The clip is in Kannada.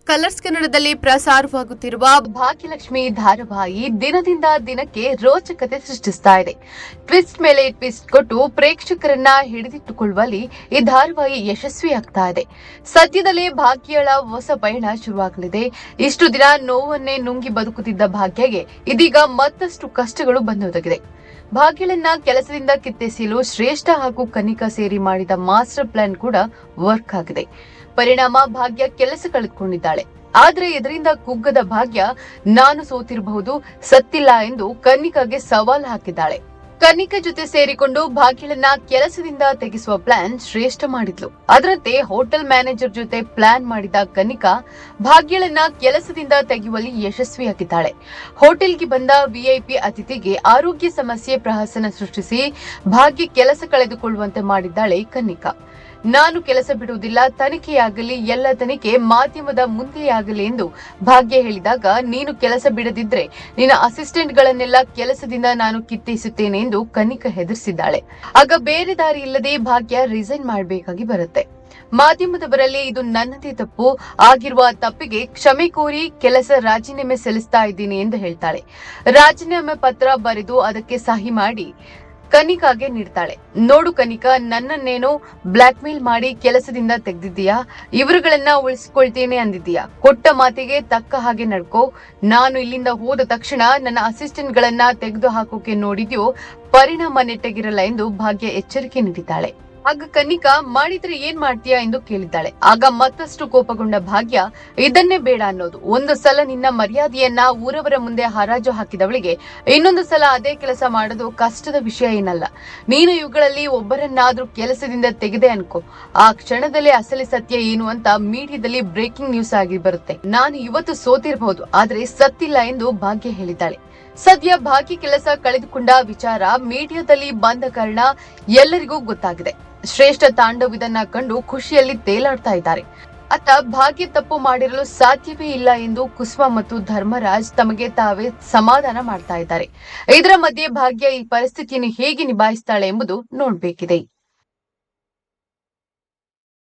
ಕಲರ್ಸ್ ಕನ್ನಡದಲ್ಲಿ ಪ್ರಸಾರವಾಗುತ್ತಿರುವ ಭಾಗ್ಯಲಕ್ಷ್ಮಿ ಧಾರಾವಾಹಿ ದಿನದಿಂದ ದಿನಕ್ಕೆ ರೋಚಕತೆ ಸೃಷ್ಟಿಸ್ತಾ ಇದೆ. ಟ್ವಿಸ್ಟ್ ಮೇಲೆ ಟ್ವಿಸ್ಟ್ ಕೊಟ್ಟು ಪ್ರೇಕ್ಷಕರನ್ನ ಹಿಡಿದಿಟ್ಟುಕೊಳ್ಳುವಲ್ಲಿ ಈ ಧಾರಾವಾಹಿ ಯಶಸ್ವಿಯಾಗ್ತಾ ಇದೆ. ಸದ್ಯದಲ್ಲೇ ಭಾಗ್ಯಳ ಹೊಸ ಪಯಣ ಶುರುವಾಗಲಿದೆ. ಇಷ್ಟು ದಿನ ನೋವನ್ನೇ ನುಂಗಿ ಬದುಕುತ್ತಿದ್ದ ಭಾಗ್ಯಗೆ ಇದೀಗ ಮತ್ತಷ್ಟು ಕಷ್ಟಗಳು ಬಂದೊದಗಿದೆ. ಭಾಗ್ಯಳನ್ನ ಕೆಲಸದಿಂದ ಕಿತ್ತೆಸೆಯಲು ಶ್ರೇಷ್ಠ ಹಾಗೂ ಕನಿಕಾ ಸೇರಿ ಮಾಡಿದ ಮಾಸ್ಟರ್ ಪ್ಲಾನ್ ಕೂಡ ವರ್ಕ್ ಆಗಿದೆ. ಪರಿಣಾಮ ಭಾಗ್ಯ ಕೆಲಸ ಕಳೆದುಕೊಂಡಿದ್ದಾಳೆ. ಆದ್ರೆ ಇದರಿಂದ ಕುಗ್ಗದ ಭಾಗ್ಯ ನಾನು ಸೋತಿರಬಹುದು, ಸತ್ತಿಲ್ಲ ಎಂದು ಕನ್ನಿಕಾಗೆ ಸವಾಲ್ ಹಾಕಿದ್ದಾಳೆ. ಕನ್ನಿಕಾ ಜೊತೆ ಸೇರಿಕೊಂಡು ಭಾಗ್ಯಳನ್ನ ಕೆಲಸದಿಂದ ತೆಗೆಸುವ ಪ್ಲಾನ್ ಶ್ರೇಷ್ಠ ಮಾಡಿದ್ಲು. ಅದರಂತೆ ಹೋಟೆಲ್ ಮ್ಯಾನೇಜರ್ ಜೊತೆ ಪ್ಲಾನ್ ಮಾಡಿದ ಕನ್ನಿಕಾ ಭಾಗ್ಯಳನ್ನ ಕೆಲಸದಿಂದ ತೆಗೆಯುವಲ್ಲಿ ಯಶಸ್ವಿಯಾಗಿದ್ದಾಳೆ. ಹೋಟೆಲ್ಗೆ ಬಂದ ವಿಐಪಿ ಅತಿಥಿಗೆ ಆರೋಗ್ಯ ಸಮಸ್ಯೆ ಪ್ರಹಸನ ಸೃಷ್ಟಿಸಿ ಭಾಗ್ಯ ಕೆಲಸ ಕಳೆದುಕೊಳ್ಳುವಂತೆ ಮಾಡಿದ್ದಾಳೆ ಕನ್ನಿಕಾ. ನಾನು ಕೆಲಸ ಬಿಡುವುದಿಲ್ಲ, ತನಿಖೆಯಾಗಲಿ, ಎಲ್ಲ ತನಿಖೆ ಮಾಧ್ಯಮದ ಮುಂದೆಯಾಗಲಿ ಎಂದು ಭಾಗ್ಯ ಹೇಳಿದಾಗ, ನೀನು ಕೆಲಸ ಬಿಡದಿದ್ರೆ ನಿನ್ನ ಅಸಿಸ್ಟೆಂಟ್ಗಳನ್ನೆಲ್ಲ ಕೆಲಸದಿಂದ ನಾನು ಕಿತ್ತೆಸುತ್ತೇನೆ ಎಂದು ಕನ್ನಿಕಾ ಹೆದರಿಸಿದ್ದಾಳೆ. ಆಗ ಬೇರೆ ದಾರಿ ಇಲ್ಲದೆ ಭಾಗ್ಯ ರಿಸೈನ್ ಮಾಡಬೇಕಾಗಿ ಬರುತ್ತೆ. ಮಾಧ್ಯಮದವರಲ್ಲಿ ಇದು ನನ್ನದೇ ತಪ್ಪು, ಆಗಿರುವ ತಪ್ಪಿಗೆ ಕ್ಷಮೆ ಕೋರಿ ಕೆಲಸ ರಾಜೀನಾಮೆ ಸಲ್ಲಿಸ್ತಾ ಇದ್ದೀನಿ ಎಂದು ಹೇಳ್ತಾಳೆ. ರಾಜೀನಾಮೆ ಪತ್ರ ಬರೆದು ಅದಕ್ಕೆ ಸಹಿ ಮಾಡಿ ಕನ್ನಿಕಾಗೆ ನೀಡ್ತಾಳೆ. ನೋಡು ಕನ್ನಿಕಾ, ನನ್ನನ್ನೇನೋ ಬ್ಲಾಕ್ ಮೇಲ್ ಮಾಡಿ ಕೆಲಸದಿಂದ ತೆಗೆದಿದ್ದೀಯಾ, ಇವರುಗಳನ್ನ ಉಳಿಸಿಕೊಳ್ತೇನೆ ಅಂದಿದ್ದೀಯಾ, ಕೊಟ್ಟ ಮಾತಿಗೆ ತಕ್ಕ ಹಾಗೆ ನಡ್ಕೋ. ನಾನು ಇಲ್ಲಿಂದ ಹೋದ ತಕ್ಷಣ ನನ್ನ ಅಸಿಸ್ಟೆಂಟ್ ಗಳನ್ನ ತೆಗೆದು ಹಾಕೋಕೆ ನೋಡಿದ್ಯೋ, ಪರಿಣಾಮ ನೆಟ್ಟಗಿರಲ್ಲ ಎಂದು ಭಾಗ್ಯ ಎಚ್ಚರಿಕೆ ನೀಡಿದ್ದಾಳೆ. ಆಗ ಕನ್ನಿಕಾ, ಮಾಡಿದ್ರೆ ಏನ್ ಮಾಡ್ತೀಯಾ ಎಂದು ಕೇಳಿದ್ದಾಳೆ. ಆಗ ಮತ್ತಷ್ಟು ಕೋಪಗೊಂಡ ಭಾಗ್ಯ, ಇದನ್ನೇ ಬೇಡ ಅನ್ನೋದು. ಒಂದು ಸಲ ನಿನ್ನ ಮರ್ಯಾದೆಯನ್ನ ಊರವರ ಮುಂದೆ ಹರಾಜು ಹಾಕಿದವಳಿಗೆ ಇನ್ನೊಂದು ಸಲ ಅದೇ ಕೆಲಸ ಮಾಡೋದು ಕಷ್ಟದ ವಿಷಯ ಏನಲ್ಲ. ನೀನು ಇವುಗಳಲ್ಲಿ ಒಬ್ಬರನ್ನಾದ್ರೂ ಕೆಲಸದಿಂದ ತೆಗೆದೆ ಅನ್ಕೋ, ಆ ಕ್ಷಣದಲ್ಲೇ ಅಸಲಿ ಸತ್ಯ ಏನು ಅಂತ ಮೀಡಿಯಾದಲ್ಲಿ ಬ್ರೇಕಿಂಗ್ ನ್ಯೂಸ್ ಆಗಿ ಬರುತ್ತೆ. ನಾನು ಇವತ್ತು ಸೋತಿರಬಹುದು, ಆದ್ರೆ ಸತ್ತಿಲ್ಲ ಎಂದು ಭಾಗ್ಯ ಹೇಳಿದ್ದಾಳೆ. ಸದ್ಯ ಭಾಗ್ಯ ಕೆಲಸ ಕಳೆದುಕೊಂಡ ವಿಚಾರ ಮೀಡಿಯಾದಲ್ಲಿ ಬಂದ ಕಾರಣ ಎಲ್ಲರಿಗೂ ಗೊತ್ತಾಗಿದೆ. ಶ್ರೇಷ್ಠ ತಾಂಡವಿದನ್ನ ಕಂಡು ಖುಷಿಯಲ್ಲಿ ತೇಲಾಡ್ತಾ ಇದ್ದಾರೆ. ಅತ್ತ ಭಾಗ್ಯ ತಪ್ಪು ಮಾಡಿರಲು ಸಾಧ್ಯವೇ ಇಲ್ಲ ಎಂದು ಕುಸುಮ ಮತ್ತು ಧರ್ಮರಾಜ್ ತಮಗೆ ತಾವೇ ಸಮಾಧಾನ ಮಾಡ್ತಾ ಇದ್ದಾರೆ. ಇದರ ಮಧ್ಯೆ ಭಾಗ್ಯ ಈ ಪರಿಸ್ಥಿತಿಯನ್ನು ಹೇಗೆ ನಿಭಾಯಿಸ್ತಾಳೆ ಎಂಬುದು ನೋಡ್ಬೇಕಿದೆ.